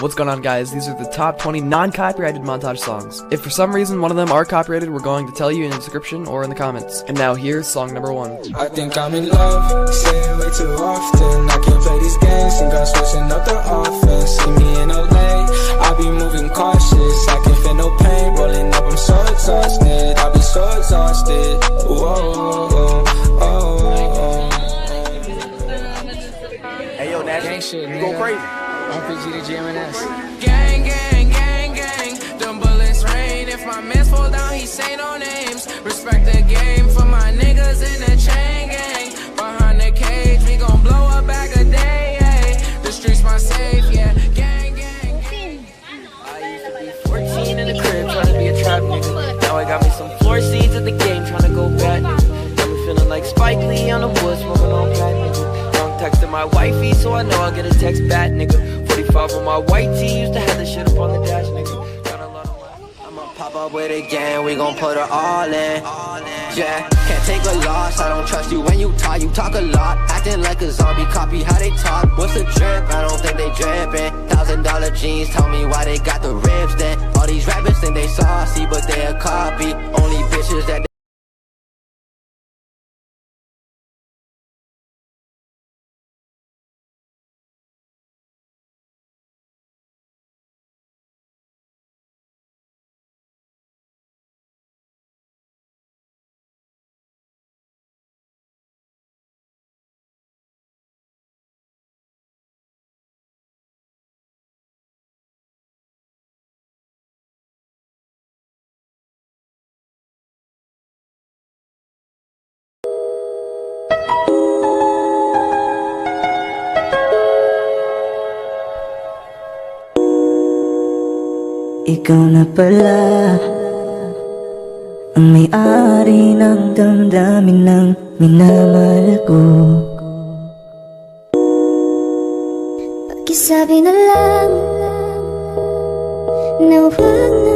What's going on, guys? These are the top 20 non-copyrighted montage songs. If for some reason one of them are copyrighted, we're going to tell you in the description or in the comments. And now here's song number 1. I think I'm in love, say it way too often. I can't play these games, think I'm switching up the offense. See me in LA, I be moving cautious. I can feel no pain, rolling up, I'm so exhausted. I be so exhausted. Whoa, Hey yo, Nash, shit, you go crazy. RPG to GMNS. Gang, gang, gang, gang. Them bullets rain. If my mans fall down, he say no names. Respect the game for my niggas in the chain gang. Behind the cage, we gon' blow a bag a day. Ay. The streets my safe, yeah. Gang, gang, gang. I used to be 14 in the crib, tryna be a trap nigga. Now I got me some floor seeds at the game, tryna go bad nigga. Got me feeling like Spike Lee on the woods, smoking on cat nigga. Texting my wifey, so I know I'll get a text back, nigga. 45 on my white tee, used to have the shit up on the dash, nigga. Got a lot of I'ma pop up with it again, we gon' put her all in. Yeah, can't take a loss, I don't trust you when you talk a lot. Acting like a zombie, copy how they talk. What's the drip? I don't think they drippin'. $1,000 jeans, tell me why they got the ribs then. All these rappers think they saucy, but they a copy. Only bitches that Ikaw na pala ang may-ari ng damdamin ng minamahal ko. Pakisabi na lang na huwag na